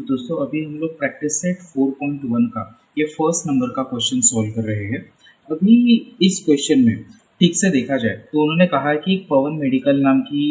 दोस्तों अभी हम लोग प्रैक्टिस सेट 4.1 का ये फर्स्ट नंबर का क्वेश्चन सॉल्व कर रहे हैं। अभी इस क्वेश्चन में ठीक से देखा जाए तो उन्होंने कहा है कि एक पवन मेडिकल नाम की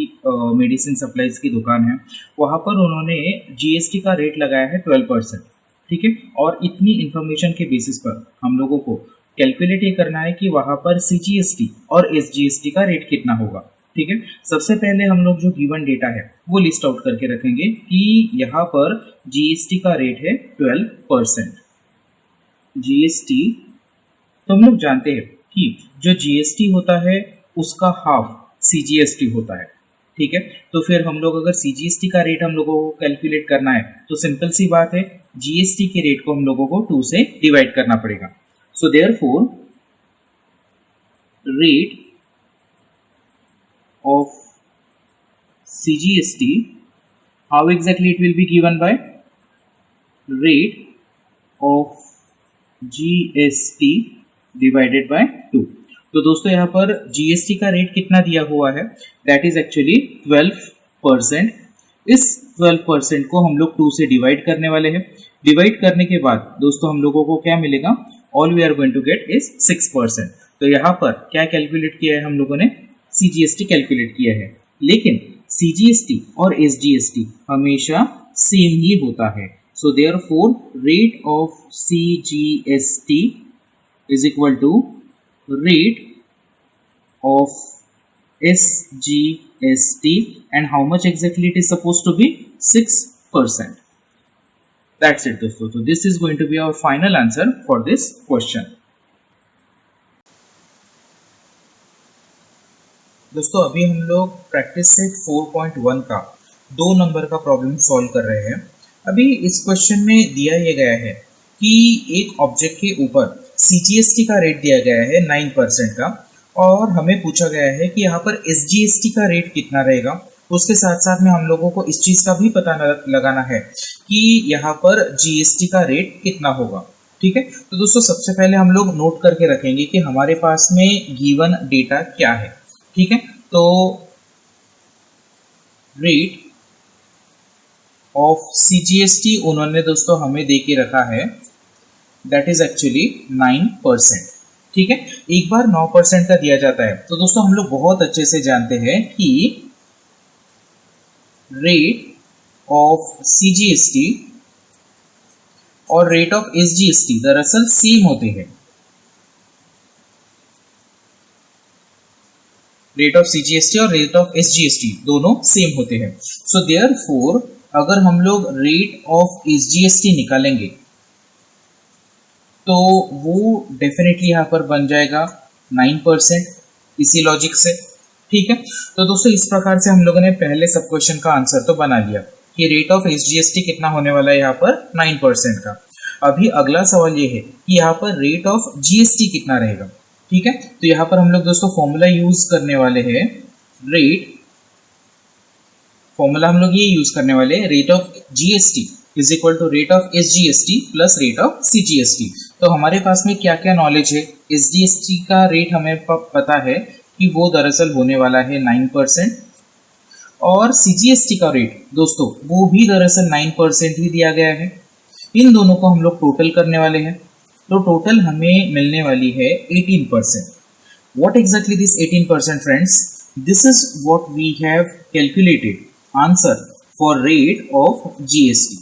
मेडिसिन सप्लाईज की दुकान है, वहाँ पर उन्होंने जीएसटी का रेट लगाया है 12%। ठीक है, और इतनी इन्फॉर्मेशन के बेसिस पर हम लोगों को कैलकुलेट ये करना है कि वहाँ पर सीजीएसटी और एसजीएसटी का रेट कितना होगा। ठीक है, सबसे पहले हम लोग जो गिवन डेटा है वो लिस्ट आउट करके रखेंगे कि यहाँ पर जीएसटी का रेट है 12%। जीएसटी तो हम लोग जानते हैं कि जो जीएसटी होता है उसका हाफ सीजीएसटी होता है। ठीक है, तो फिर हम लोग अगर सीजीएसटी का रेट हम लोगों को कैलकुलेट करना है तो सिंपल सी बात है, जीएसटी के रेट को हम लोगों को 2 से डिवाइड करना पड़ेगा। सो therefore rate of CGST, how exactly it will be given by rate of GST divided by 2। तो दोस्तों यहाँ पर GST का रेट कितना दिया हुआ है, दैट इज एक्चुअली 12%। इस 12% को हम लोग 2 से डिवाइड करने वाले हैं। डिवाइड करने के बाद दोस्तों हम लोगों को क्या मिलेगा, all we are going to get is 6%। तो यहाँ पर क्या कैलकुलेट किया है हम लोगों ने, सीजीएसटी कैलकुलेट किया है, लेकिन सीजीएसटी और एसजीएसटी हमेशा सेम ही होता है। So therefore rate of CGST is equal to rate of SGST and how much exactly it is suppose to be 6%। That's it दोस्तों। तो this is going to be our final answer for this question. दोस्तों अभी हम लोग practice set 4.1 का 2 number का problem solve कर रहे हैं। अभी इस क्वेश्चन में दिया ये गया है कि एक ऑब्जेक्ट के ऊपर सीजीएसटी का रेट दिया गया है 9% का, और हमें पूछा गया है कि यहाँ पर एसजीएसटी का रेट कितना रहेगा। उसके साथ साथ में हम लोगों को इस चीज़ का भी पता लगाना है कि यहाँ पर जीएसटी का रेट कितना होगा। ठीक है, तो दोस्तों सबसे पहले हम लोग नोट करके रखेंगे कि हमारे पास में गिवन डेटा क्या है। ठीक है, तो रेट ऑफ सीजीएसटी उन्होंने दोस्तों हमें दे के रखा है, दैट इज एक्चुअली 9%। ठीक है, एक बार 9% का दिया जाता है तो दोस्तों हम लोग बहुत अच्छे से जानते हैं कि रेट ऑफ सीजीएसटी और रेट ऑफ एसजीएसटी दरअसल सेम होते हैं। रेट ऑफ सीजीएसटी और रेट ऑफ एसजीएसटी दोनों सेम होते हैं। सो देयरफॉर अगर हम लोग रेट ऑफ एसजीएसटी निकालेंगे तो वो डेफिनेटली यहाँ पर बन जाएगा 9%, इसी लॉजिक से। ठीक है, तो दोस्तों इस प्रकार से हम लोगों ने पहले सब क्वेश्चन का आंसर तो बना लिया कि रेट ऑफ एसजीएसटी कितना होने वाला है यहाँ पर 9% का। अभी अगला सवाल ये है कि यहाँ पर रेट ऑफ जीएसटी कितना रहेगा। ठीक है, तो यहाँ पर हम लोग दोस्तों फॉर्मूला यूज करने वाले हैं, फॉर्मूला हम लोग ये यूज करने वाले हैं, rate of GST is equal to rate of SGST plus rate of CGST. तो हमारे पास में क्या क्या नॉलेज है, एसजीएसटी का रेट हमें पता है कि वो दरअसल होने वाला है 9%, और सीजीएसटी का रेट दोस्तों वो भी दरअसल 9% ही दिया गया है। इन दोनों को हम लोग टोटल करने वाले हैं, तो टोटल हमें मिलने वाली है 18%। What exactly this 18% friends? This is what we have calculated answer for rate of GST.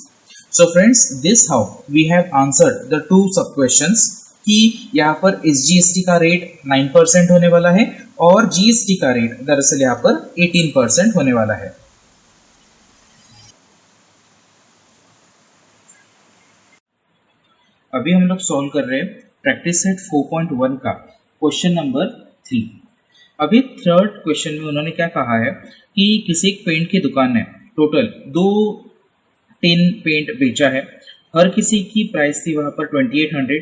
So friends, this how we have answered the 2 sub questions कि यहाँ पर SGST का रेट 9% होने वाला है और GST का रेट दरअसल यहाँ पर 18% होने वाला है। अभी हम लोग सॉल्व कर रहे हैं प्रैक्टिस सेट 4.1 का क्वेश्चन नंबर 3। अभी थर्ड क्वेश्चन में उन्होंने क्या कहा है कि किसी एक पेंट की दुकान ने टोटल 2 टिन पेंट बेचा है, हर किसी की प्राइस थी वहाँ पर 2800,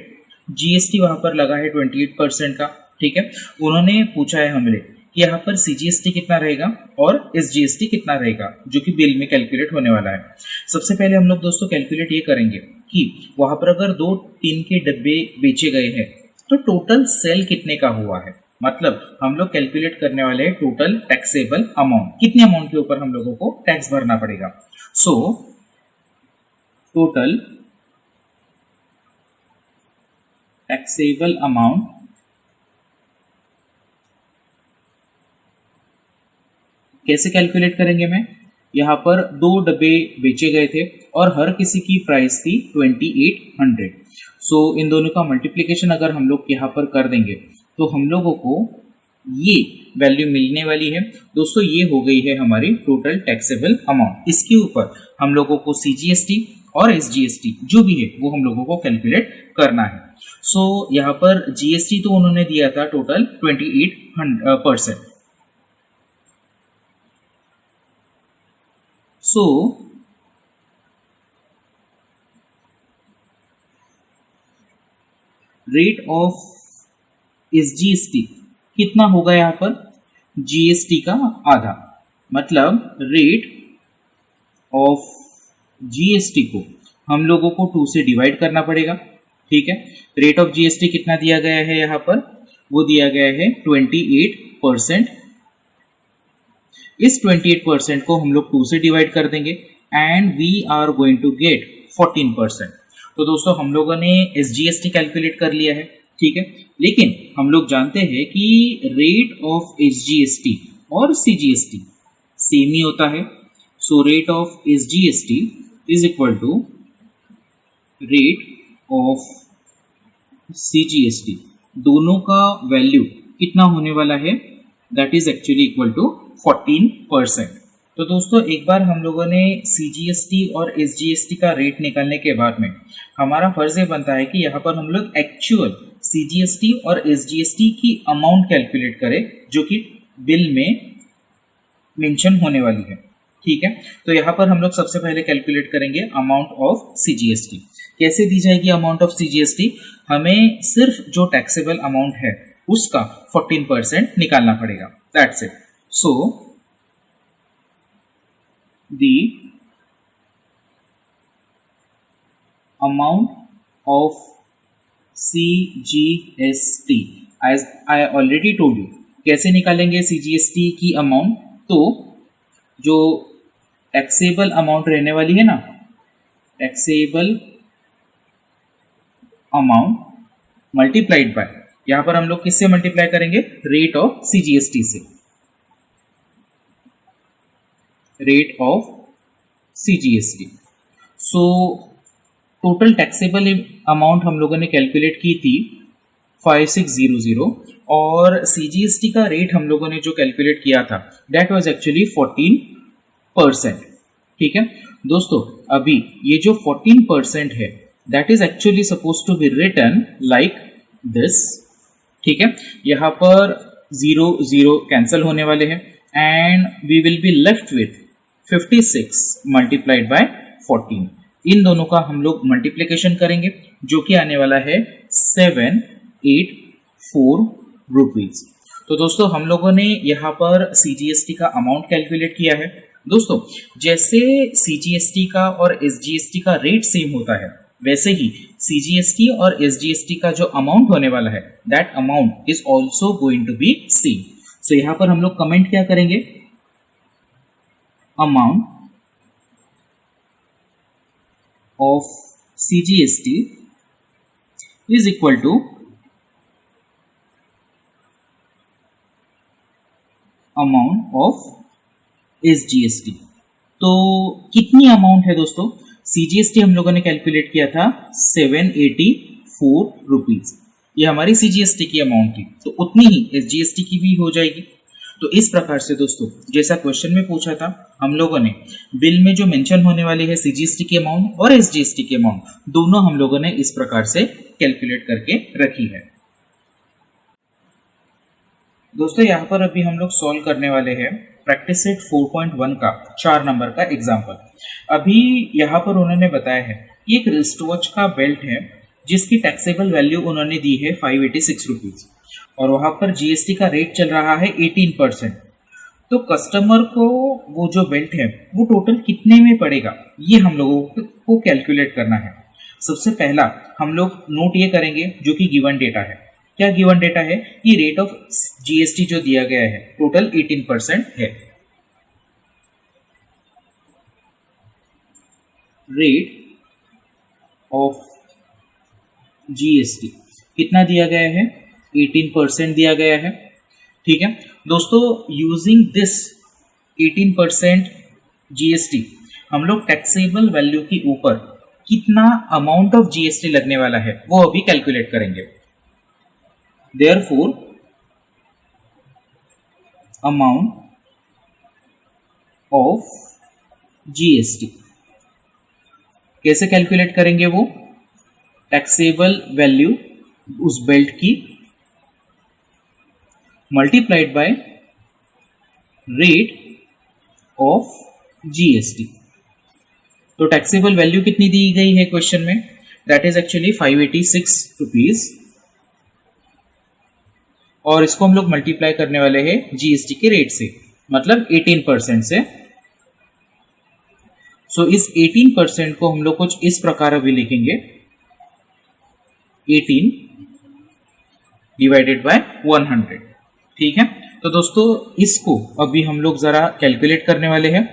जीएसटी वहाँ पर लगा है 28% का। ठीक है, उन्होंने पूछा है हमसे कि यहाँ पर सीजीएसटी कितना रहेगा और एसजीएसटी कितना रहेगा, जो कि बिल में कैलकुलेट होने वाला है। सबसे पहले हम लोग दोस्तों कैलकुलेट ये करेंगे कि वहां पर अगर 2 टिन के डब्बे बेचे गए हैं तो टोटल सेल कितने का हुआ है। मतलब हम लोग कैलकुलेट करने वाले हैं टोटल टैक्सेबल अमाउंट, कितने अमाउंट के ऊपर हम लोगों को टैक्स भरना पड़ेगा। सो टोटल टैक्सेबल अमाउंट कैसे कैलकुलेट करेंगे मैं, यहाँ पर 2 डब्बे बेचे गए थे और हर किसी की प्राइस थी 2800। सो इन दोनों का मल्टीप्लिकेशन अगर हम लोग यहाँ पर कर देंगे तो हम लोगों को ये वैल्यू मिलने वाली है दोस्तों। ये हो गई है हमारी टोटल टैक्सेबल अमाउंट। इसके ऊपर हम लोगों को CGST और SGST जो भी है वो हम लोगों को कैलकुलेट करना है। सो यहाँ पर GST तो उन्होंने दिया था total 28%। So rate of SGST कितना होगा यहाँ पर, GST का आधा, मतलब रेट ऑफ GST को हम लोगों को 2 से डिवाइड करना पड़ेगा। ठीक है, रेट ऑफ GST कितना दिया गया है यहाँ पर, वो दिया गया है 28%। इस 28% को हम लोग 2 से डिवाइड कर देंगे and we are going to get 14%। तो दोस्तों हम लोगों ने SGST कैलकुलेट कर लिया है, ठीक है, लेकिन हम लोग जानते हैं कि रेट ऑफ SGST और CGST सेम ही होता है। So rate of SGST is equal to rate of CGST, दोनों का वैल्यू कितना होने वाला है, that is actually equal to 14%। तो दोस्तों एक बार हम लोगों ने CGST और SGST का रेट निकालने के बाद में हमारा फर्ज ये बनता है कि यहाँ पर हम लोग एक्चुअल CGST और SGST की अमाउंट कैलकुलेट करें जो कि बिल में मेंशन होने वाली है। ठीक है, तो यहाँ पर हम लोग सबसे पहले कैलकुलेट करेंगे अमाउंट ऑफ CGST। कैसे दी जाएगी अमाउंट ऑफ CGST, हमें सिर्फ जो टैक्सेबल अमाउंट है उसका 14% निकालना पड़ेगा, that's it. So the amount of CGST, as I already told you, कैसे निकालेंगे CGST की अमाउंट, तो जो टैक्सेबल अमाउंट रहने वाली है ना, टैक्सेबल अमाउंट मल्टीप्लाइड बाय, यहां पर हम लोग किससे मल्टीप्लाई करेंगे, रेट ऑफ CGST से, rate of CGST। So total taxable amount हम लोगों ने कैलकुलेट की थी 5600 और CGST का रेट हम लोगों ने जो कैलकुलेट किया था दैट वाज एक्चुअली 14%। ठीक है दोस्तों, अभी ये जो 14% है that is actually suppose to be written like this. ठीक है, यहाँ पर 0 0 कैंसिल होने वाले हैं and we will be left with 56 multiplied by 14। इन दोनों का हम लोग मल्टीप्लिकेशन करेंगे जो कि आने वाला है 784 रुपीज। तो दोस्तों हम लोगों ने यहाँ पर CGST का अमाउंट कैलकुलेट किया है। दोस्तों जैसे CGST का और SGST का रेट सेम होता है वैसे ही CGST और SGST का जो अमाउंट होने वाला है that amount is also going to be same. So यहाँ पर हम लोग कमेंट क्या करेंगे, amount of CGST is equal to amount of SGST। तो कितनी अमाउंट है दोस्तों, CGST हम लोगों ने कैलकुलेट किया था 784 रुपीज, ये हमारी CGST की अमाउंट थी, तो उतनी ही SGST की भी हो जाएगी। तो इस प्रकार से दोस्तों जैसा क्वेश्चन में पूछा था हम लोगों ने बिल में जो मेंशन होने वाली है CGST की अमाउंट और SGST की अमाउंट दोनों हम लोगों ने इस प्रकार से कैलकुलेट करके रखी है। दोस्तों यहाँ पर अभी हम लोग सॉल्व करने वाले हैं प्रैक्टिस सेट 4.1 का 4 नंबर का एग्जाम्पल। अभी यहाँ पर उन्होंने बताया है कि एक रिस्ट वॉच का बेल्ट है जिसकी टैक्सेबल वैल्यू उन्होंने दी है 586 रुपीज और वहां पर GST का रेट चल रहा है 18%। तो कस्टमर को वो जो बेल्ट है वो टोटल कितने में पड़ेगा ये हम लोगों को कैलकुलेट करना है। सबसे पहला हम लोग नोट ये करेंगे जो कि गिवन डेटा है। क्या गिवन डेटा है कि रेट ऑफ GST जो दिया गया है टोटल 18% है। रेट ऑफ जीएसटी कितना दिया गया है, 18% दिया गया है। ठीक है दोस्तों, यूजिंग दिस 18% जीएसटी हम लोग टैक्सेबल वैल्यू के ऊपर कितना अमाउंट ऑफ जीएसटी लगने वाला है वो अभी कैलकुलेट करेंगे। देयरफॉर अमाउंट ऑफ जीएसटी कैसे कैलकुलेट करेंगे, वो टैक्सेबल वैल्यू उस बेल्ट की multiplied by rate of GST. तो टैक्सेबल वैल्यू कितनी दी गई है क्वेश्चन में, दैट इज एक्चुअली 586 रुपीज, और इसको हम लोग मल्टीप्लाई करने वाले हैं जीएसटी के रेट से, मतलब 18% से। सो इस 18% को हम लोग कुछ इस प्रकार अभी लिखेंगे, 18 डिवाइडेड बाय 100। ठीक है, तो दोस्तों इसको अभी हम लोग जरा कैलकुलेट करने वाले हैं।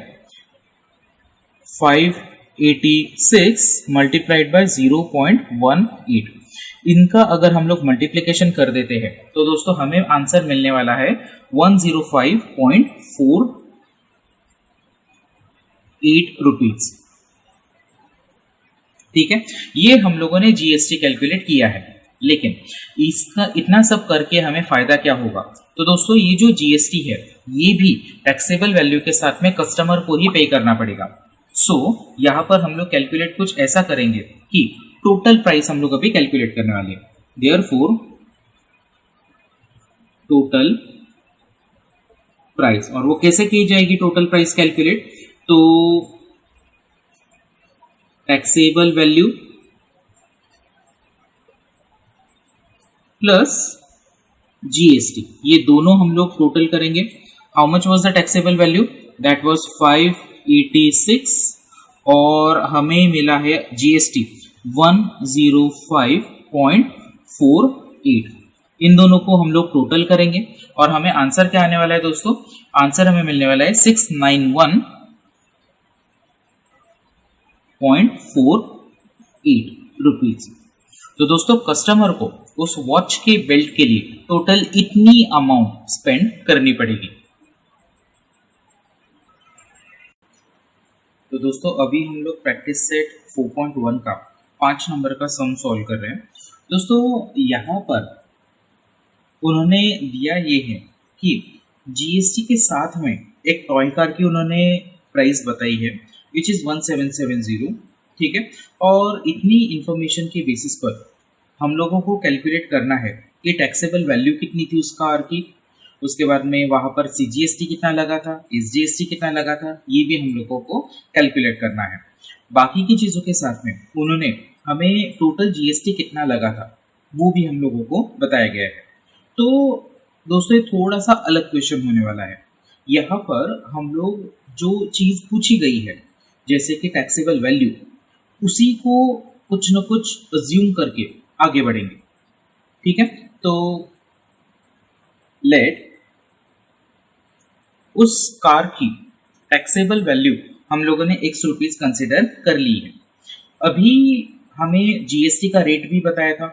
586 मल्टीप्लाइड बाय 0.18, इनका अगर हम लोग मल्टीप्लिकेशन कर देते हैं तो दोस्तों हमें आंसर मिलने वाला है 105.48 रुपीज। ठीक है, ये हम लोगों ने जीएसटी कैलकुलेट किया है, लेकिन इसका इतना सब करके हमें फायदा क्या होगा। तो दोस्तों ये जो जीएसटी है ये भी टैक्सेबल वैल्यू के साथ में कस्टमर को ही पे करना पड़ेगा। सो यहां पर हम लोग कैलकुलेट कुछ ऐसा करेंगे कि टोटल प्राइस हम लोग अभी कैलकुलेट करने वाले हैं। देयरफॉर टोटल प्राइस, और वो कैसे की जाएगी टोटल प्राइस कैलकुलेट, तो टैक्सेबल वैल्यू प्लस जीएसटी, ये दोनों हम लोग टोटल करेंगे। How much was the taxable value, that was 586, और हमें मिला है जीएसटी 105.48। इन दोनों को हम लोग टोटल करेंगे और हमें आंसर क्या आने वाला है दोस्तों, आंसर हमें मिलने वाला है 691.48 रुपीज। तो दोस्तों कस्टमर को उस वॉच के बेल्ट के लिए टोटल इतनी अमाउंट स्पेंड करनी पड़ेगी। तो दोस्तों अभी हम लोग प्रैक्टिस सेट 4.1 का 5 नंबर का सम सॉल्व कर रहे हैं। दोस्तों यहाँ पर उन्होंने दिया ये है कि जीएसटी के साथ में एक टॉय कार की उन्होंने प्राइस बताई है विच इज़ 1770। ठीक है, और इतनी इंफॉर्मेशन के बेसिस पर हम लोगों को कैलकुलेट करना है कि टैक्सेबल वैल्यू कितनी थी उस कार की, उसके बाद में वहाँ पर सीजीएसटी कितना लगा था, एसजीएसटी कितना लगा था, ये भी हम लोगों को कैलकुलेट करना है। बाकी की चीज़ों के साथ में उन्होंने हमें टोटल जीएसटी कितना लगा था वो भी हम लोगों को बताया गया है। तो दोस्तों ये थोड़ा सा अलग क्वेश्चन होने वाला है। यहाँ पर हम लोग जो चीज़ पूछी गई है जैसे कि टैक्सेबल वैल्यू, उसी को कुछ न कुछ अज्यूम करके आगे बढ़ेंगे। ठीक है, तो लेट उस कार की टैक्सेबल वैल्यू हम लोगों ने ₹X कंसिडर कर ली है। अभी हमें जीएसटी का रेट भी बताया था।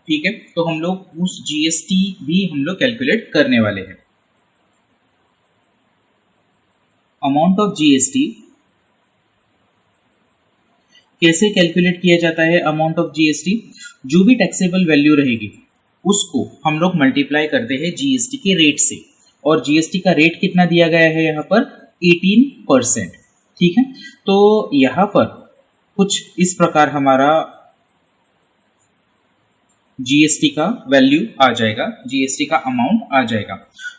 ठीक है, तो हम लोग उस जीएसटी भी हम लोग कैलकुलेट करने वाले हैं। अमाउंट ऑफ जीएसटी कैसे कैलकुलेट किया जाता है, अमाउंट ऑफ जीएसटी जो भी टैक्सेबल वैल्यू रहेगी उसको हम लोग मल्टीप्लाई करते हैं जीएसटी के रेट से, और जीएसटी का रेट कितना दिया गया है यहाँ पर 18%। ठीक है, तो यहाँ पर कुछ इस प्रकार हमारा जीएसटी का वैल्यू आ जाएगा, जीएसटी का अमाउंट आ जाएगा।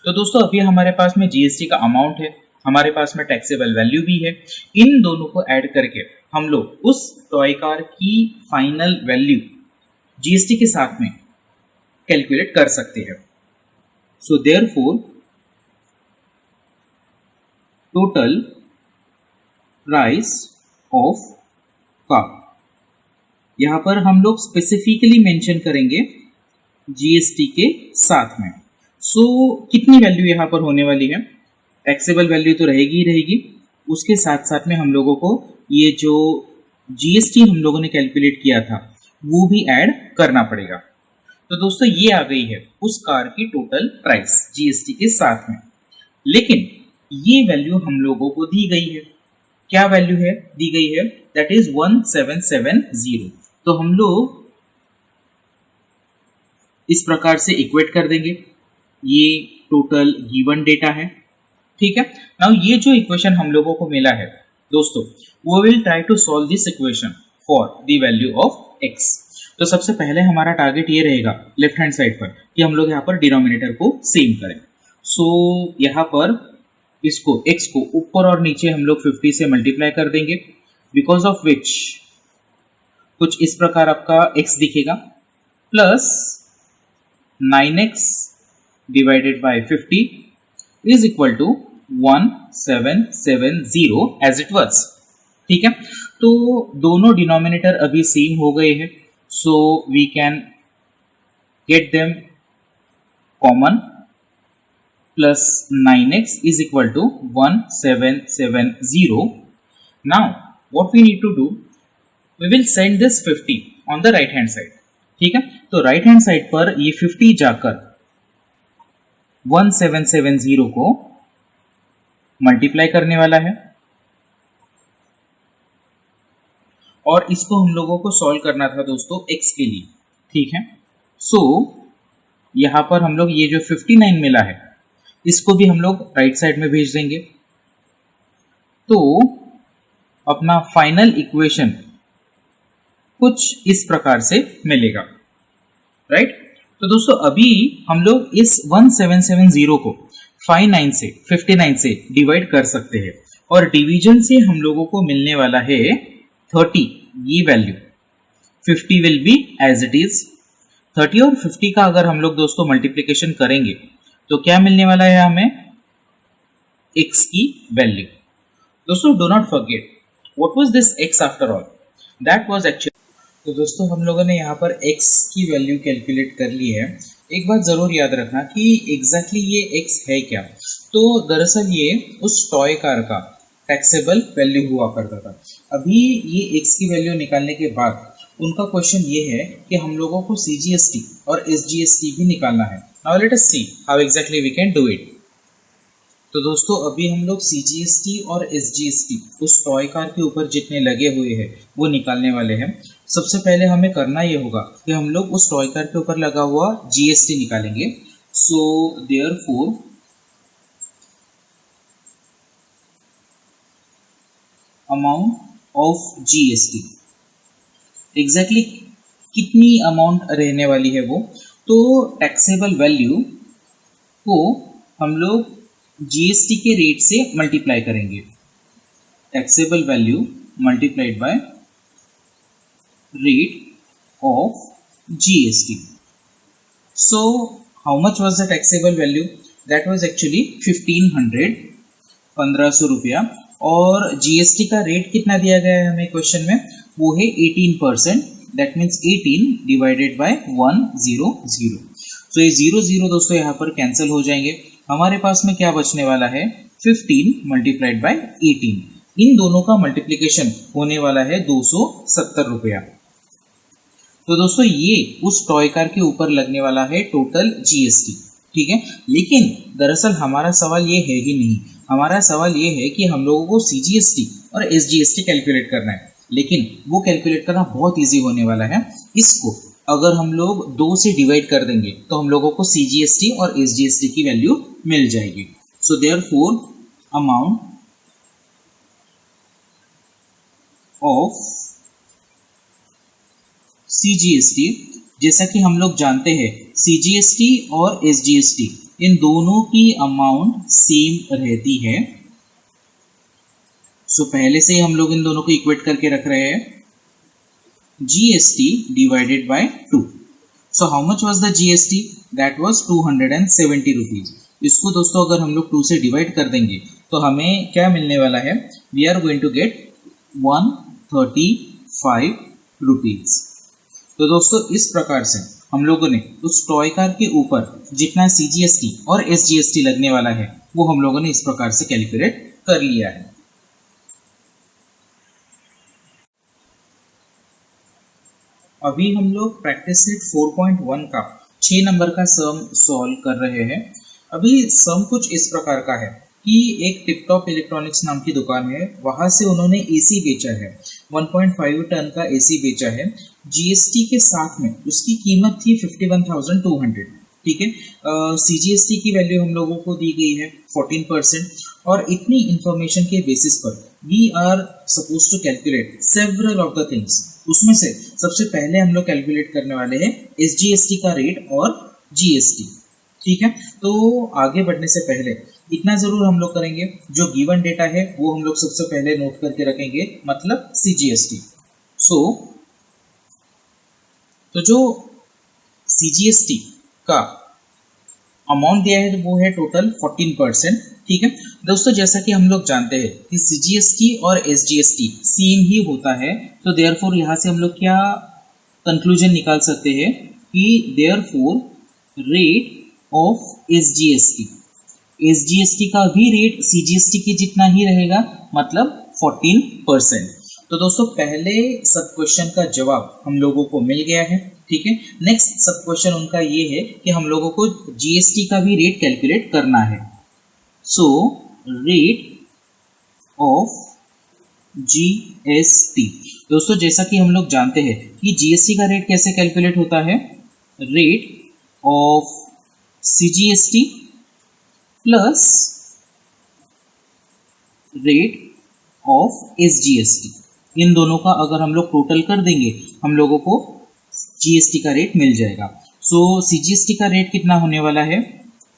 तो दोस्तों अभी हमारे पास में जीएसटी का अमाउंट है, हमारे पास में टैक्सेबल वैल्यू भी है। इन दोनों को ऐड करके हम लोग उस टॉय कार की फाइनल वैल्यू जीएसटी के साथ में कैलकुलेट कर सकते हैं। So therefore total price of car, यहाँ पर हम लोग स्पेसिफिकली मेंशन करेंगे जीएसटी के साथ में। सो कितनी वैल्यू यहाँ पर होने वाली है, टैक्सेबल वैल्यू तो रहेगी ही रहेगी, उसके साथ साथ में हम लोगों को ये जो जीएसटी हम लोगों ने कैलकुलेट किया था वो भी ऐड करना पड़ेगा। तो दोस्तों ये आ गई है उस कार की टोटल प्राइस जीएसटी के साथ में। लेकिन ये वैल्यू हम लोगों को दी गई है, क्या वैल्यू है दी गई है, दैट इज 1770। तो हम लोग इस प्रकार से इक्वेट कर देंगे, ये टोटल गिवन डेटा है, ठीक है। नाउ ये जो इक्वेशन हम लोगों को मिला है दोस्तों, वो will try to solve this equation for the value of x। तो सबसे पहले हमारा टारगेट ये रहेगा लेफ्ट हैंड साइड पर कि हम लोग यहाँ पर डिनोमिनेटर को सेम करें। सो यहाँ पर इसको x को ऊपर और नीचे हम लोग 50 से मल्टीप्लाई कर देंगे, बिकॉज ऑफ विच कुछ इस प्रकार आपका x दिखेगा plus 9x divided by 50 is equal to 1770 as it was, ठीक है। तो दोनों डिनोमिनेटर अभी सेम हो गए हैं, so we can get them common, plus 9x is equal to 1770। Now what we need to do, we will send this 50 on the right hand side, ठीक है। तो राइट हैंड साइड पर ये 50 जाकर 1770 को मल्टीप्लाई करने वाला है और इसको हम लोगों को सॉल्व करना था दोस्तों x के लिए, ठीक है। सो यहां पर हम लोग ये जो 59 मिला है इसको भी हम लोग राइट साइड में भेज देंगे। तो अपना फाइनल इक्वेशन कुछ इस प्रकार से मिलेगा, राइट। तो दोस्तों अभी हम लोग इस 1770 को 59 से डिवाइड कर सकते हैं और डिवीजन से हम लोगों को मिलने वाला है 30, ये value 50 will be as it is. 30 और 50 का अगर हम लोग दोस्तों मल्टीप्लीकेशन करेंगे तो क्या मिलने वाला है हमें, x की वैल्यू। दोस्तों do not forget what was this x after all, that was actually. तो दोस्तों हम लोगों ने यहाँ पर x की वैल्यू कैलकुलेट कर ली है। एक बात जरूर याद रखना कि एग्जैक्टली ये x है क्या। तो दरअसल ये उस टॉय कार का टैक्सेबल वैल्यू हुआ करता था। अभी ये x की वैल्यू निकालने के बाद उनका क्वेश्चन ये है कि हम लोगों को CGST और SGST भी निकालना है। Now let us see how exactly we can do it. तो दोस्तों अभी हम लोग CGST और SGST उस टॉय कार के ऊपर जितने लगे हुए हैं वो निकालने वाले हैं। सबसे पहले हमें करना ये होगा कि हम लोग उस टॉय कार के ऊपर लगा हुआ GST निकालेंगे। So therefore amount of GST exactly कितनी अमाउंट रहने वाली है वो, तो टैक्सेबल वैल्यू को हम लोग GST के रेट से मल्टीप्लाई करेंगे। Taxable value multiplied by rate of GST। So how much was the taxable value? That was actually 1500, 1500 रुपया। और GST का रेट कितना दिया गया है हमें क्वेश्चन में, वो है 18%, दैट मीन्स 18 डिवाइडेड बाय 100। सो ये 00 दोस्तों यहाँ पर कैंसिल हो जाएंगे। हमारे पास में क्या बचने वाला है, 15 मल्टीप्लाइड बाय 18। इन दोनों का मल्टीप्लिकेशन होने वाला है 270 रुपया। तो दोस्तों ये उस टॉय कार के ऊपर लगने वाला है टोटल GST, ठीक है। लेकिन दरअसल हमारा सवाल ये है ही नहीं, हमारा सवाल ये है कि हम लोगों को CGST और SGST कैलकुलेट करना है, लेकिन वो कैलकुलेट करना बहुत इजी होने वाला है। इसको अगर हम लोग 2 से डिवाइड कर देंगे तो हम लोगों को CGST और SGST की वैल्यू मिल जाएगी। So therefore amount of CGST, जैसा कि हम लोग जानते हैं CGST और SGST इन दोनों की अमाउंट सेम रहती है। सो पहले से ही हम लोग इन दोनों को इक्वेट करके रख रहे हैं, GST divided by 2। So how much was the GST, that was 270 rupees. इसको दोस्तों अगर हम लोग 2 से डिवाइड कर देंगे तो हमें क्या मिलने वाला है, we are going to get 135 rupees. तो दोस्तों इस प्रकार से हम लोगों ने उस टॉय कार के ऊपर जितना CGST और SGST लगने वाला है वो हम लोगों ने इस प्रकार से कैलकुलेट कर लिया है। अभी हम लोग प्रैक्टिस सेट 4.1 का 6 नंबर का सम सॉल्व कर रहे हैं। अभी सम कुछ इस प्रकार का है कि एक टिपटॉप इलेक्ट्रॉनिक्स नाम की दुकान है, वहां से उन्होंने एसी बेचा है, 1.5 टन का एसी बेचा है। जीएसटी के साथ में उसकी कीमत थी 51,200। ठीक है, सीजीएसटी की वैल्यू हम लोगों को दी गई है 14%। और इतनी इंफॉर्मेशन के बेसिस पर we are suppose to calculate several of the things. उसमें से सबसे पहले हम लोग कैलकुलेट करने वाले हैं एसजीएसटी का रेट और जीएसटी। ठीक है, तो आगे बढ़ने से पहले इतना जरूर हम लोग करेंगे, जो गिवन डेटा है वो हम लोग सबसे पहले नोट करके रखेंगे, मतलब सीजीएसटी। तो जो सीजीएसटी का अमाउंट दिया है वो है टोटल 14%। ठीक है दोस्तों, जैसा कि हम लोग जानते हैं कि सीजीएसटी और एसजीएसटी सेम ही होता है, तो देयरफॉर यहाँ से हम लोग क्या कंक्लूजन निकाल सकते हैं कि देयरफॉर रेट ऑफ एसजीएसटी का भी रेट सीजीएसटी के जितना ही रहेगा, मतलब 14%। तो दोस्तों पहले सब क्वेश्चन का जवाब हम लोगों को मिल गया है। ठीक है, नेक्स्ट सब क्वेश्चन उनका ये है कि हम लोगों को जीएसटी का भी रेट कैलकुलेट करना है। सो रेट ऑफ जीएसटी, दोस्तों जैसा कि हम लोग जानते हैं कि जीएसटी का रेट कैसे कैलकुलेट होता है, rate of CGST plus rate of SGST, इन दोनों का अगर हम लोग टोटल कर देंगे हम लोगों को जीएसटी का रेट मिल जाएगा। सो सीजीएसटी का रेट कितना होने वाला है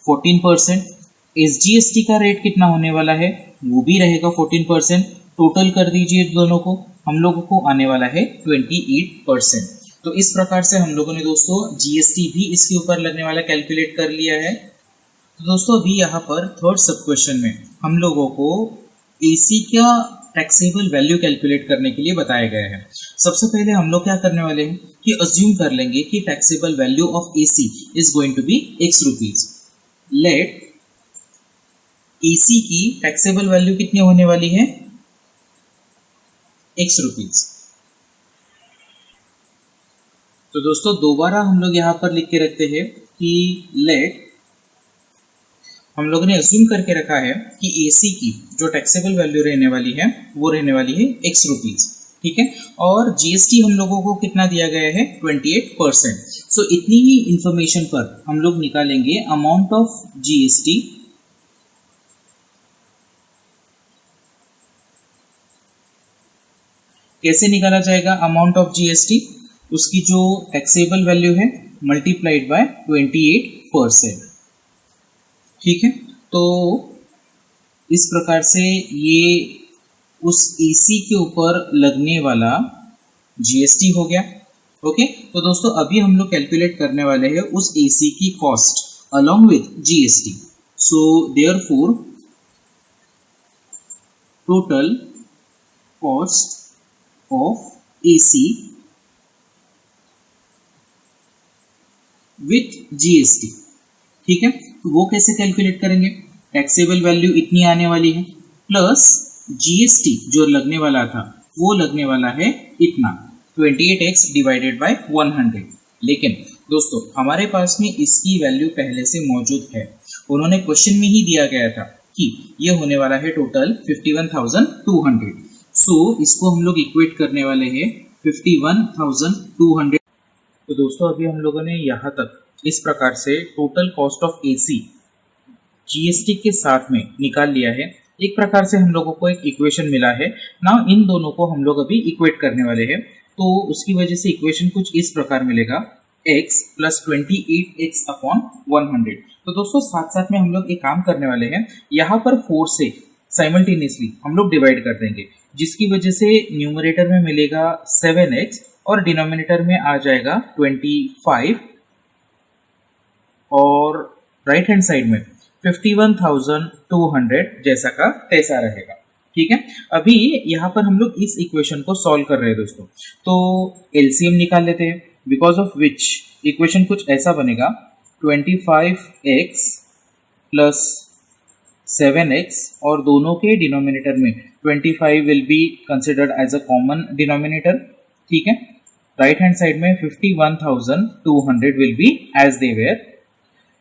14%, एसजीएसटी का रेट कितना होने वाला है वो भी रहेगा 14%। टोटल कर दीजिए दोनों को, हम लोगों को आने वाला है 28%। तो इस प्रकार से हम लोगों ने दोस्तों जीएसटी भी इसके ऊपर लगने वाला कैलकुलेट कर लिया है। तो दोस्तों अभी यहाँ पर थर्ड सब क्वेश्चन में हम लोगों को एसी का टैक्सेबल वैल्यू कैलकुलेट करने के लिए बताया गया है। सबसे पहले हम लोग क्या करने वाले हैं कि अज्यूम कर लेंगे कि taxable value of AC is going to be x rupees. Let AC की टैक्सेबल वैल्यू कितनी होने वाली है x रुपीज। तो दोस्तों दोबारा हम लोग यहाँ पर लिख के रखते हैं कि लेट, हम लोगों ने अज्यूम करके रखा है कि एसी की जो टैक्सेबल वैल्यू रहने वाली है वो रहने वाली है x रुपीज। ठीक है, और जीएसटी हम लोगों को कितना दिया गया है 28%। सो इतनी ही इंफॉर्मेशन पर हम लोग निकालेंगे अमाउंट ऑफ जीएसटी कैसे निकाला जाएगा। अमाउंट ऑफ जीएसटी उसकी जो टैक्सेबल वैल्यू है मल्टीप्लाइड बाय 28%। ठीक है, तो इस प्रकार से ये उस एसी के ऊपर लगने वाला जीएसटी हो गया। ओके, तो दोस्तों अभी हम लोग कैलकुलेट करने वाले हैं उस एसी की cost along with GST. So therefore total cost of AC with GST. ठीक है, तो वो कैसे कैलकुलेट करेंगे, टैक्सेबल वैल्यू इतनी आने वाली है प्लस जीएसटी जो लगने वाला था वो लगने वाला है इतना 28x डिवाइडेड बाय 100। लेकिन दोस्तों हमारे पास में इसकी वैल्यू पहले से मौजूद है, उन्होंने क्वेश्चन में ही दिया गया था कि ये होने वाला है टोटल 51,200। सो इसको हम लोग इक्वेट करने वाले हैं 51,200। तो दोस्तों अभी हम लोगों ने यहाँ तक इस प्रकार से total cost of AC GST के साथ में निकाल लिया है। एक प्रकार से हम लोगों को एक इक्वेशन मिला है ना, इन दोनों को हम लोग अभी इक्वेट करने वाले हैं। तो उसकी वजह से इक्वेशन कुछ इस प्रकार मिलेगा x प्लस 28x अपॉन 100। तो दोस्तों साथ साथ में हम लोग एक काम करने वाले हैं, यहाँ पर 4 से साइमल्टेनियसली हम लोग डिवाइड कर देंगे, जिसकी वजह से न्यूमरेटर में मिलेगा 7x और डिनोमिनेटर में आ जाएगा 25 और राइट हैंड साइड में 51,200 जैसा का तैसा रहेगा। ठीक है, अभी यहाँ पर हम लोग इस इक्वेशन को सॉल्व कर रहे हैं दोस्तों। तो एलसीएम निकाल लेते हैं, बिकॉज ऑफ विच इक्वेशन कुछ ऐसा बनेगा 25x प्लस 7x और दोनों के डिनोमिनेटर में 25 will be considered as a common denominator. ठीक है, राइट हैंड साइड में 51,200 will be as they were.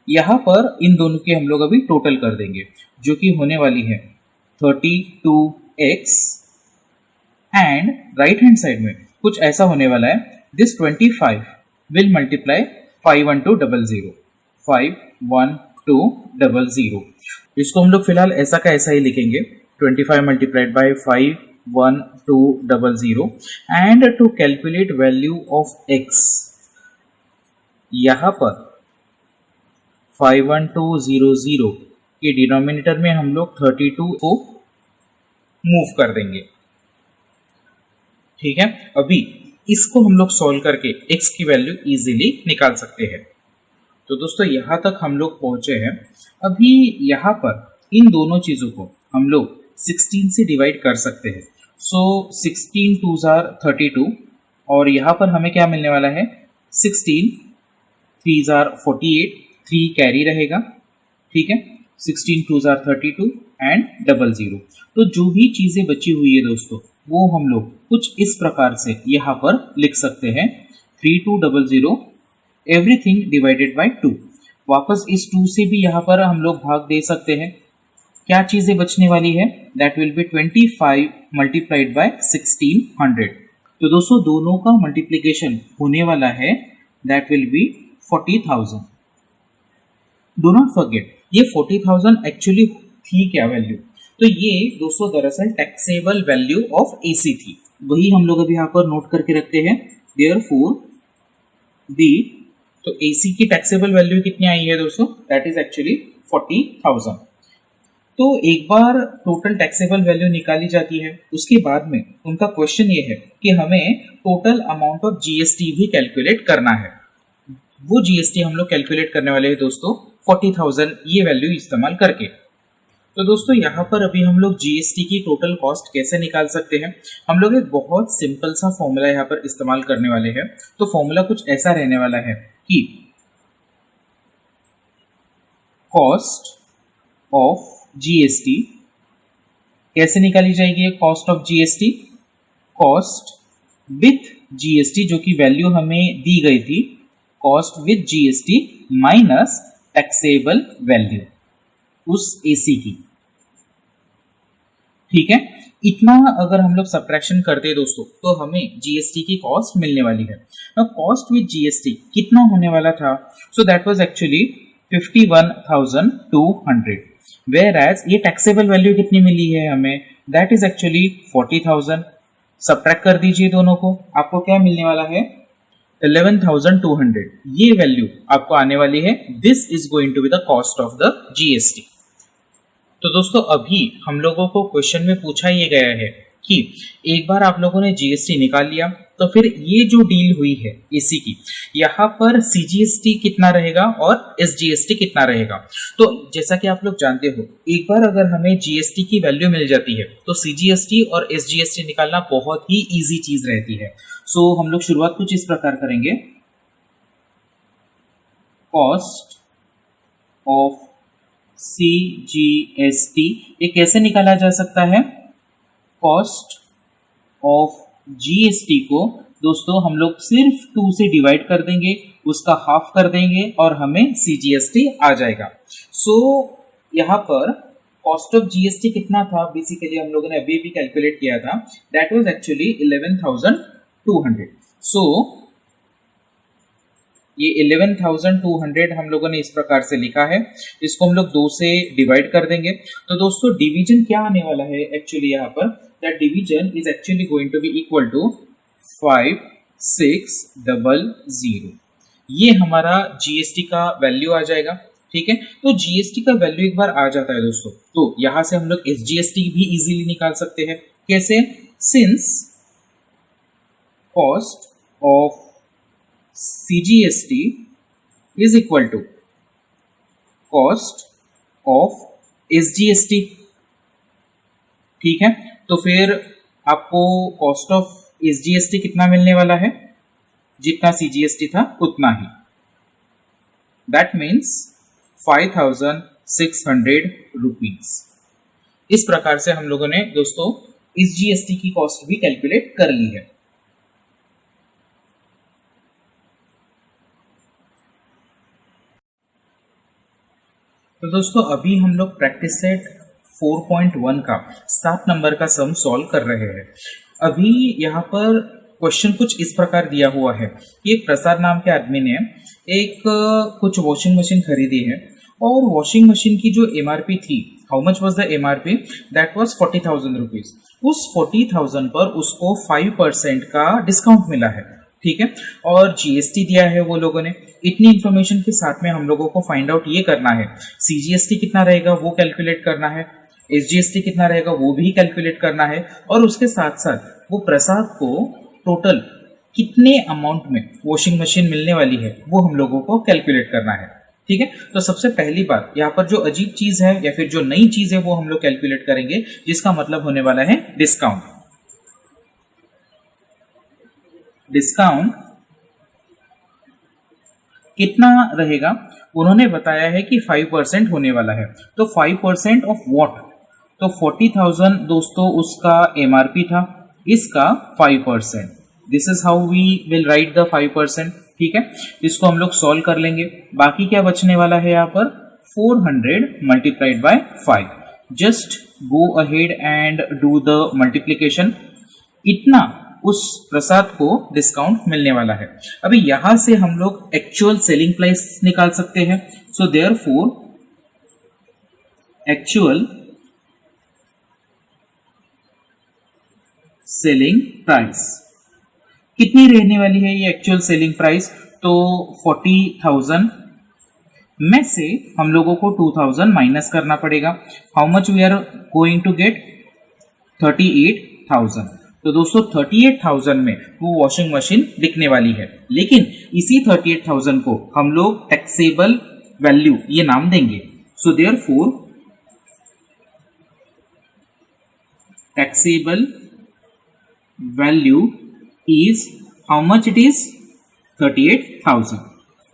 यहाँ पर इन दोनों के हम लोग अभी टोटल कर देंगे, जो कि होने वाली है 32x, and right hand side में कुछ ऐसा होने वाला है, दिस 25 विल मल्टीप्लाई 51200, 51200। इसको हम लोग फिलहाल ऐसा का ऐसा ही लिखेंगे, 25 multiplied by 51200, and to calculate value of x, यहाँ पर 51200 के डिनोमिनेटर में हम लोग 32 को मूव कर देंगे। ठीक है, अभी इसको हम लोग सॉल्व करके x की वैल्यू इजीली निकाल सकते हैं। तो दोस्तों यहाँ तक हम लोग पहुंचे हैं। अभी यहाँ पर इन दोनों चीजों को हम लोग 16 से डिवाइड कर सकते हैं। सो 16 2s are 32, और यहाँ पर हमें क्या मिलने वाला है, 16 3s are 48, 3 कैरी रहेगा। ठीक है, 16 2s are 32 एंड 00। तो जो भी चीजें बची हुई है दोस्तों, वो हम लोग कुछ इस प्रकार से यहाँ पर लिख सकते हैं, 3200 एवरीथिंग डिवाइडेड बाय 2। वापस इस 2 से भी यहाँ पर हम लोग भाग दे सकते हैं। क्या चीजें बचने वाली है, that will be 25 multiplied bye 1600। तो दोस्तों दोनों का मल्टीप्लीकेशन होने वाला है, that will be 40,000। Do not forget, ये 40,000 एक्चुअली थी क्या वैल्यू, तो ये दोस्तों दरअसल टैक्सेबल वैल्यू ऑफ एसी थी, वही हम लोग अभी यहाँ पर नोट करके रखते हैं। देयरफॉर दी, तो एसी की टैक्सेबल वैल्यू कितनी आई है दोस्तों, दैट इज एक्चुअली 40,000। तो एक बार टोटल टैक्सेबल वैल्यू निकाली जाती है, उसके बाद में उनका क्वेश्चन ये है कि हमें टोटल अमाउंट ऑफ जीएसटी भी कैलकुलेट करना है। वो जीएसटी हम लोग कैलकुलेट करने वाले हैं दोस्तों 40,000 ये वैल्यू इस्तेमाल करके। तो दोस्तों यहाँ पर अभी हम लोग जीएसटी की टोटल कॉस्ट कैसे निकाल सकते हैं, हम लोग एक बहुत सिंपल सा फॉर्मूला यहाँ पर इस्तेमाल करने वाले हैं। तो फॉर्मूला कुछ ऐसा रहने वाला है कि कॉस्ट ऑफ जीएसटी कैसे निकाली जाएगी, cost of GST, cost with GST जो कि वैल्यू हमें दी गई थी, cost with GST minus taxable value उस एसी की। ठीक है, इतना अगर हम लोग सब्ट्रैक्शन करते हैं दोस्तों, तो हमें जीएसटी की कॉस्ट मिलने वाली है। अब कॉस्ट विथ जीएसटी कितना होने वाला था, so that was actually 51,200, whereas ये टैक्सेबल वैल्यू कितनी मिली है हमें, दैट इज एक्चुअली 40,000। सब्ट्रैक्ट कर दीजिए दोनों को, आपको क्या मिलने वाला है, 11,200। ये वैल्यू आपको आने वाली है, this is going to be the cost of the GST. तो दोस्तों अभी हम लोगों को क्वेश्चन में पूछा ये गया है कि एक बार आप लोगों ने जीएसटी निकाल लिया, तो फिर ये जो डील हुई है एसी की, यहाँ पर सीजीएसटी कितना रहेगा और एसजीएसटी कितना रहेगा। तो जैसा कि आप लोग जानते हो, एक बार अगर हमें जीएसटी की वैल्यू मिल जाती है तो सीजीएसटी और एसजीएसटी निकालना बहुत ही इजी चीज रहती है। सो हम लोग शुरुआत कुछ इस प्रकार करेंगे, कॉस्ट ऑफ सीजीएसटी, ये कैसे निकाला जा सकता है, कॉस्ट ऑफ जीएसटी को दोस्तों हम लोग सिर्फ 2 से डिवाइड कर देंगे, उसका हाफ कर देंगे और हमें सीजीएसटी आ जाएगा। सो यहाँ पर कॉस्ट ऑफ जीएसटी कितना था, बेसिकली हम लोगों ने अभी भी कैलकुलेट किया था, दैट वाज एक्चुअली 11,200। सो ये 11,200 हम लोगों ने इस प्रकार से लिखा है, इसको हम लोग 2 से डिवाइड कर देंगे। तो दोस्तों डिवीजन क्या आने वाला है एक्चुअली यहाँ पर, that division is actually going to be equal to 5600। ये हमारा जीएसटी का वैल्यू आ जाएगा। ठीक है, तो जीएसटी का वैल्यू एक बार आ जाता है दोस्तों, तो यहाँ से हम लोग एसजीएसटी भी इजीली निकाल सकते हैं। कैसे, since cost of CGST is equal to cost of SGST। ठीक है, तो फिर आपको कॉस्ट ऑफ SGST कितना मिलने वाला है, जितना CGST था उतना ही, दैट मीन्स 5,600 रुपीज। इस प्रकार से हम लोगों ने दोस्तों SGST की कॉस्ट भी कैलकुलेट कर ली है। तो दोस्तों अभी हम लोग प्रैक्टिस सेट 4.1 का 7 नंबर का सम सॉल्व कर रहे हैं। अभी यहाँ पर क्वेश्चन कुछ इस प्रकार दिया हुआ है कि एक प्रसाद नाम के आदमी ने एक कुछ वॉशिंग मशीन खरीदी है और वॉशिंग मशीन की जो एमआरपी थी, how much was the MRP, that was 40,000 rupees. उस 40,000 पर उसको 5% का डिस्काउंट मिला है, ठीक है, और जीएसटी दिया है वो लोगों ने। इतनी इंफॉर्मेशन के साथ में हम लोगों को फाइंड आउट ये करना है, सीजीएसटी कितना रहेगा वो कैलकुलेट करना है, एसजीएसटी कितना रहेगा वो भी कैलकुलेट करना है, और उसके साथ साथ वो प्रसाद को टोटल कितने अमाउंट में वॉशिंग मशीन मिलने वाली है वो हम लोगों को कैलकुलेट करना है, ठीक है। तो सबसे पहली बात यहाँ पर जो अजीब चीज है या फिर जो नई चीज है वो हम लोग कैलकुलेट करेंगे, जिसका मतलब होने वाला है डिस्काउंट। डिस्काउंट कितना रहेगा, उन्होंने बताया है कि 5% होने वाला है। तो 5% ऑफ व्हाट, तो 40,000 दोस्तों उसका एमआरपी था, इसका 5%। This is how we will write the 5%, ठीक है। इसको हम लोग सॉल्व कर लेंगे। बाकी क्या बचने वाला है यहाँ पर, 400 multiplied by 5। Just go ahead and do the multiplication. इतना उस प्रसाद को डिस्काउंट मिलने वाला है। अभी यहां से हम लोग एक्चुअल सेलिंग प्राइस निकाल सकते हैं। So therefore actual selling price कितनी रहने वाली है, ये एक्चुअल सेलिंग प्राइस, तो 40,000 में से हम लोगों को 2,000 माइनस करना पड़ेगा। How much we are going to get, 38,000। तो दोस्तों 38,000 में वो वॉशिंग मशीन बिकने वाली है, लेकिन इसी 38,000 को हम लोग टैक्सेबल वैल्यू ये नाम देंगे। So therefore taxable value is how much it is, 38,000।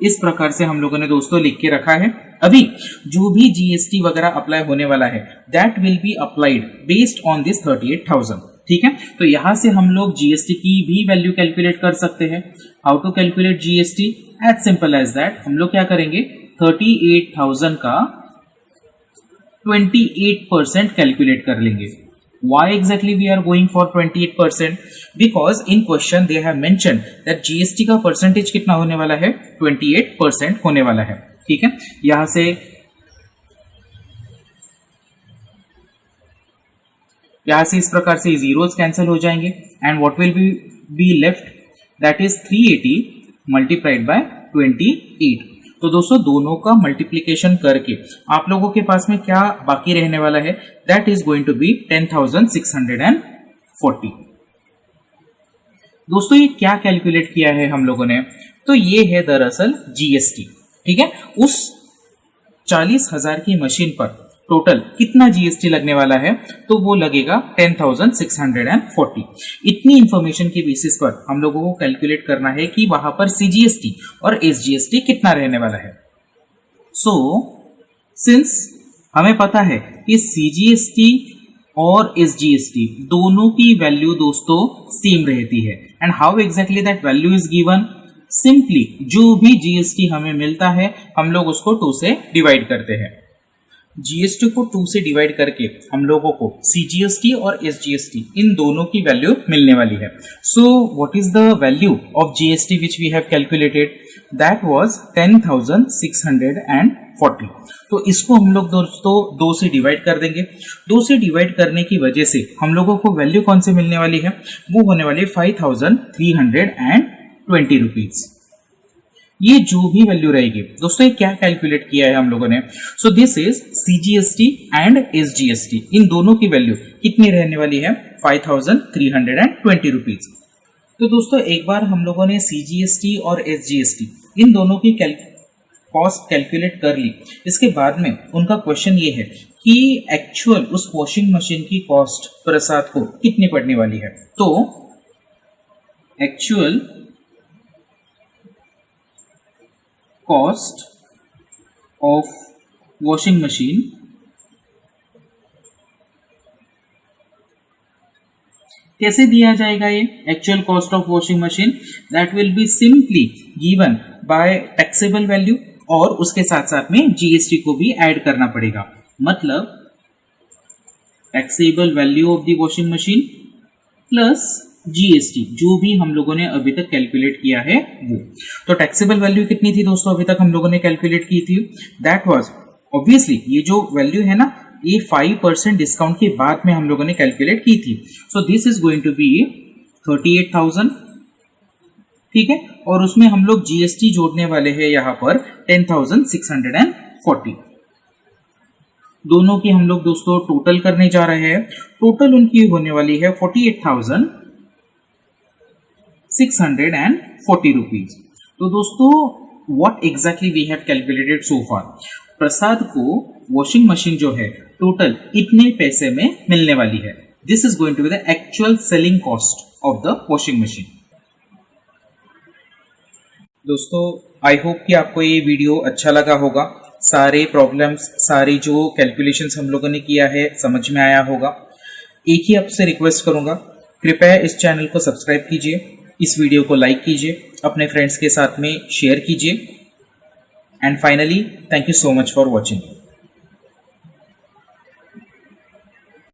इस प्रकार से हम लोगों ने दोस्तों लिख के रखा है। अभी जो भी जीएसटी वगैरह अप्लाई होने वाला है that will be applied based on this 38,000, ठीक है। तो यहां से हम लोग जीएसटी की भी वैल्यू कैलकुलेट कर सकते हैं। How to calculate GST, as simple as that. हम लोग क्या करेंगे, 38,000 का 28% कैलकुलेट कर लेंगे। Why exactly we are going for 28%? Because in question they have mentioned that GST का परसेंटेज कितना होने वाला है, 28% होने वाला है, ठीक है। यहां से इस प्रकार से जीरोस कैंसिल हो जाएंगे and what will be left, that is 380 multiplied by 28। तो दोस्तों दोनों का मल्टीप्लीकेशन करके आप लोगों के पास में क्या बाकी रहने वाला है, that is going to be 10,640। दोस्तों ये क्या कैलकुलेट किया है हम लोगों ने, तो ये है दरअसल जीएसटी, ठीक है। उस 40,000 की मशीन पर टोटल कितना जीएसटी लगने वाला है, तो वो लगेगा 10,640। इतनी इंफॉर्मेशन के बेसिस पर हम लोगों को कैलकुलेट करना है कि वहां पर सीजीएसटी और एसजीएसटी कितना रहने वाला है। सो सिंस हमें पता है कि सीजीएसटी और एसजीएसटी दोनों की वैल्यू दोस्तों सेम रहती है, and how exactly that value is given, simply जो भी जीएसटी हमें मिलता है हम लोग उसको 2 से डिवाइड करते हैं। जीएसटी को 2 से डिवाइड करके हम लोगों को सीजीएसटी और एसजीएसटी इन दोनों की वैल्यू मिलने वाली है। So what is the value of GST which we have calculated, that was 10,640। तो इसको हम लोग दोस्तों 2 से डिवाइड कर देंगे। 2 से डिवाइड करने की वजह से हम लोगों को वैल्यू कौन से मिलने वाली है, वो होने वाली 5,320 रुपीज। ये जो भी वैल्यू रहेगी दोस्तों, ये क्या कैलकुलेट किया है हम लोगों ने, so this is CGST and SGST, इन दोनों की वैल्यू कितनी रहने वाली है, 5,320 रुपीज। तो दोस्तों एक बार हम लोगों ने सीजीएसटी और एसजीएसटी इन दोनों की कॉस्ट कैलकुलेट कर ली, इसके बाद में उनका क्वेश्चन ये है कि एक्चुअल उस वॉशिंग मशीन की कॉस्ट प्रसाद को कितनी पड़ने वाली है। तो actual cost of washing machine कैसे दिया जाएगा, ये actual cost of washing machine that will be simply given by taxable value. और उसके साथ साथ में जीएसटी को भी ऐड करना पड़ेगा। मतलब taxable value of the washing machine plus GST, जो भी हम लोगों ने अभी तक कैलकुलेट किया है वो। तो टैक्सेबल वैल्यू कितनी थी दोस्तों अभी तक हम लोगों ने कैलकुलेट की थी? दैट वाज ऑब्वियसली ये जो वैल्यू है ना, ये 5% डिस्काउंट के बाद में हम लोगों ने कैलकुलेट की थी। So this is going to be 38,000, ठीक है। और उसमें हम लोग जीएसटी जोड़ने वाले हैं यहाँ पर 10,640। दोनों की हम लोग दोस्तों टोटल करने जा रहे हैं। टोटल उनकी होने वाली है 48,640 रुपीज। तो दोस्तों what exactly we have calculated so far, Prasad को वॉशिंग मशीन जो है टोटल इतने पैसे में मिलने वाली है। This is going to be the actual selling cost of the washing machine. दोस्तों आई होप कि आपको ये वीडियो अच्छा लगा होगा। सारे प्रॉब्लम्स, सारी जो कैलकुलेशंस हम लोगों ने किया है समझ में आया होगा। एक ही आपसे रिक्वेस्ट करूंगा, कृपया इस चैनल को सब्सक्राइब कीजिए, इस वीडियो को लाइक कीजिए, अपने फ्रेंड्स के साथ में शेयर कीजिए। And finally thank you so much for watching.